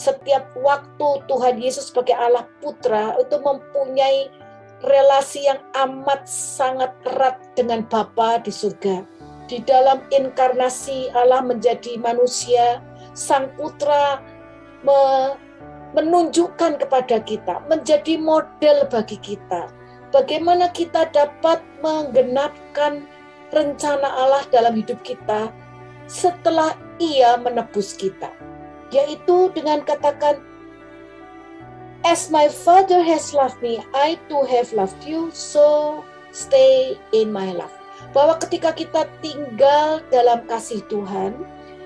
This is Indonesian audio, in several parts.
setiap waktu Tuhan Yesus sebagai Allah Putra itu mempunyai relasi yang amat sangat erat dengan Bapa di surga. Di dalam inkarnasi Allah menjadi manusia, Sang Putra menunjukkan kepada kita, menjadi model bagi kita, bagaimana kita dapat menggenapkan rencana Allah dalam hidup kita setelah Ia menebus kita. Yaitu dengan katakan, as my Father has loved me, I too have loved you, so stay in my love. Bahwa ketika kita tinggal dalam kasih Tuhan,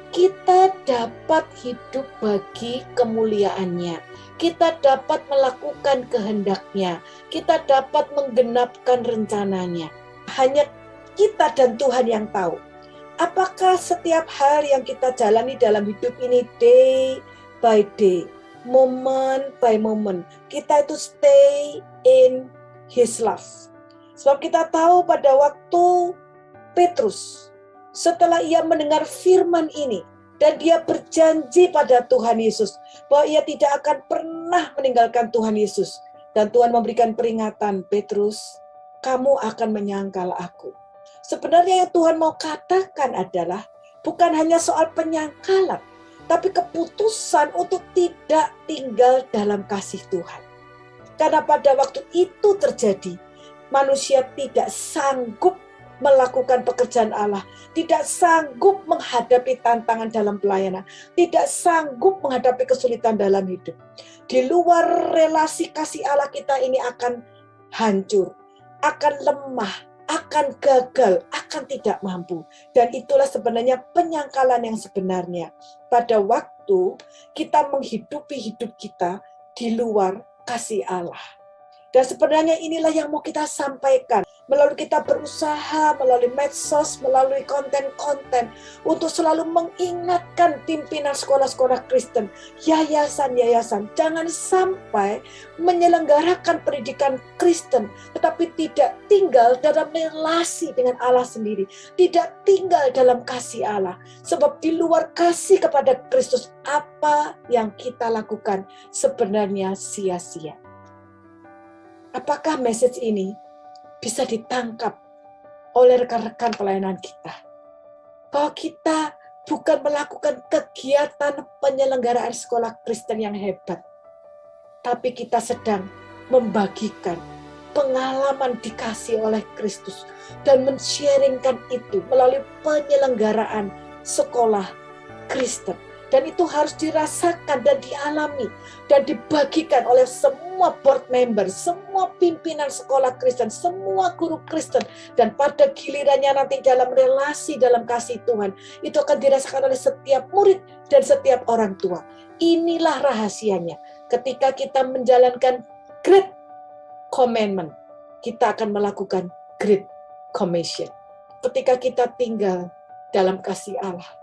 kita dapat hidup bagi kemuliaannya. Kita dapat melakukan kehendaknya. Kita dapat menggenapkan rencananya. Hanya kita dan Tuhan yang tahu. Apakah setiap hal yang kita jalani dalam hidup ini day by day, moment by moment, kita itu stay in His love. Sebab kita tahu pada waktu Petrus, setelah ia mendengar firman ini, dan dia berjanji pada Tuhan Yesus, bahwa ia tidak akan pernah meninggalkan Tuhan Yesus. Dan Tuhan memberikan peringatan, Petrus, kamu akan menyangkal aku. Sebenarnya yang Tuhan mau katakan adalah, bukan hanya soal penyangkalan, tapi keputusan untuk tidak tinggal dalam kasih Tuhan. Karena pada waktu itu terjadi, manusia tidak sanggup melakukan pekerjaan Allah, tidak sanggup menghadapi tantangan dalam pelayanan, tidak sanggup menghadapi kesulitan dalam hidup. Di luar relasi kasih Allah kita ini akan hancur, akan lemah, akan gagal, akan tidak mampu. Dan itulah sebenarnya penyangkalan yang sebenarnya. Pada waktu kita menghidupi hidup kita di luar kasih Allah. Dan sebenarnya inilah yang mau kita sampaikan. Melalui kita berusaha, melalui medsos, melalui konten-konten. Untuk selalu mengingatkan pimpinan sekolah-sekolah Kristen, yayasan-yayasan. Jangan sampai menyelenggarakan pendidikan Kristen, tetapi tidak tinggal dalam relasi dengan Allah sendiri. Tidak tinggal dalam kasih Allah. Sebab di luar kasih kepada Kristus, apa yang kita lakukan sebenarnya sia-sia. Apakah message ini bisa ditangkap oleh rekan-rekan pelayanan kita? Bahwa kita bukan melakukan kegiatan penyelenggaraan sekolah Kristen yang hebat, tapi kita sedang membagikan pengalaman dikasih oleh Kristus dan men-sharingkan itu melalui penyelenggaraan sekolah Kristen. Dan itu harus dirasakan dan dialami dan dibagikan oleh semua board member, semua pimpinan sekolah Kristen, semua guru Kristen. Dan pada gilirannya nanti dalam relasi, dalam kasih Tuhan, itu akan dirasakan oleh setiap murid dan setiap orang tua. Inilah rahasianya. Ketika kita menjalankan Great Commandment, kita akan melakukan Great Commission. Ketika kita tinggal dalam kasih Allah.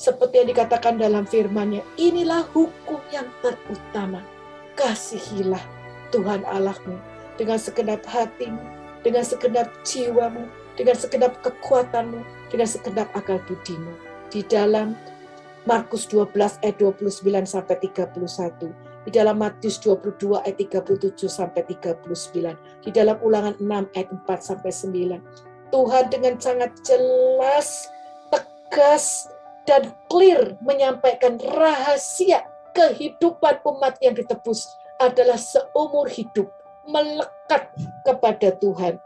Seperti yang dikatakan dalam firman-Nya, inilah hukum yang terutama. Kasihilah Tuhan Allahmu dengan segenap hatimu, dengan segenap jiwamu, dengan segenap kekuatanmu, dengan segenap akal budimu. Di dalam Markus 12 ayat 29 sampai 31, di dalam Matius 22 ayat 37 sampai 39, di dalam Ulangan 6 ayat 4 sampai 9. Tuhan dengan sangat jelas, tegas, dan clear menyampaikan rahasia kehidupan umat yang ditebus adalah seumur hidup melekat kepada Tuhan.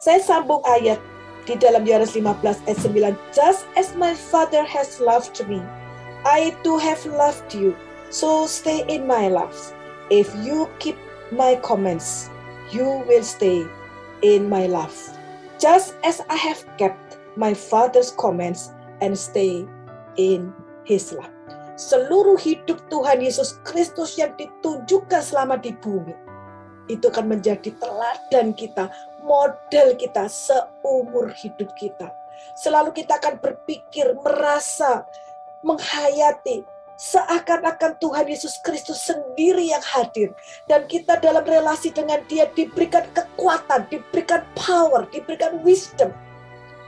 Saya sambung ayat di dalam Yohanes 15 ayat 9. Just as my Father has loved me, I too have loved you, so stay in my love. If you keep my commands, you will stay in my love. Just as I have kept my Father's commands and stay in His love. Seluruh hidup Tuhan Yesus Kristus yang ditunjukkan selama di bumi, itu akan menjadi teladan kita, model kita seumur hidup kita. Selalu kita akan berpikir, merasa, menghayati, seakan-akan Tuhan Yesus Kristus sendiri yang hadir. Dan kita dalam relasi dengan Dia diberikan kekuatan, diberikan power, diberikan wisdom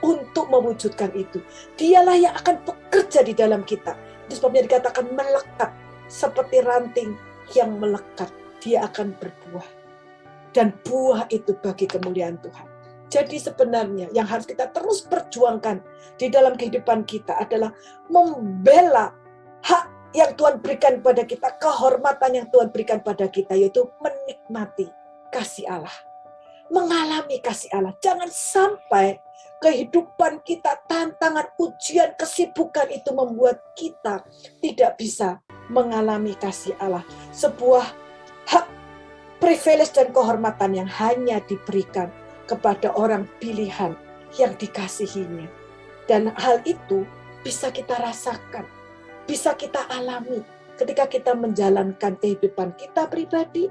untuk mewujudkan itu. Dialah yang akan bekerja di dalam kita. Itu sebabnya dikatakan melekat, seperti ranting yang melekat. Dia akan berbuah. Dan buah itu bagi kemuliaan Tuhan. Jadi sebenarnya yang harus kita terus perjuangkan di dalam kehidupan kita adalah membela hak yang Tuhan berikan pada kita, kehormatan yang Tuhan berikan pada kita, yaitu menikmati kasih Allah, mengalami kasih Allah. Jangan sampai kehidupan kita, tantangan, ujian, kesibukan itu membuat kita tidak bisa mengalami kasih Allah. Sebuah hak, privilege dan kehormatan yang hanya diberikan kepada orang pilihan yang dikasihinya. Dan hal itu bisa kita rasakan, bisa kita alami ketika kita menjalankan kehidupan kita pribadi,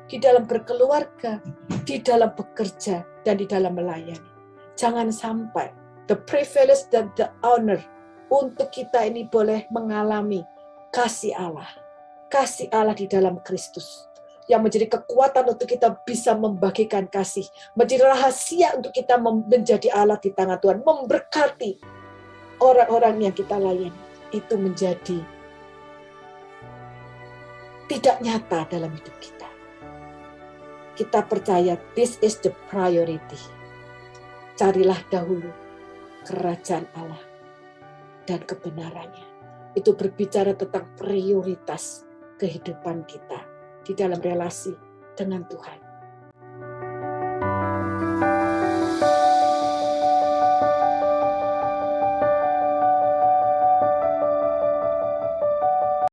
di dalam berkeluarga, di dalam bekerja, dan di dalam melayani. Jangan sampai the privilege dan the honor untuk kita ini boleh mengalami kasih Allah. Kasih Allah di dalam Kristus. Yang menjadi kekuatan untuk kita bisa membagikan kasih. Menjadi rahasia untuk kita menjadi alat di tangan Tuhan. Memberkati orang-orang yang kita layani. Itu menjadi tidak nyata dalam hidup kita. Kita percaya this is the priority. Carilah dahulu kerajaan Allah dan kebenarannya. Itu berbicara tentang prioritas kehidupan kita di dalam relasi dengan Tuhan.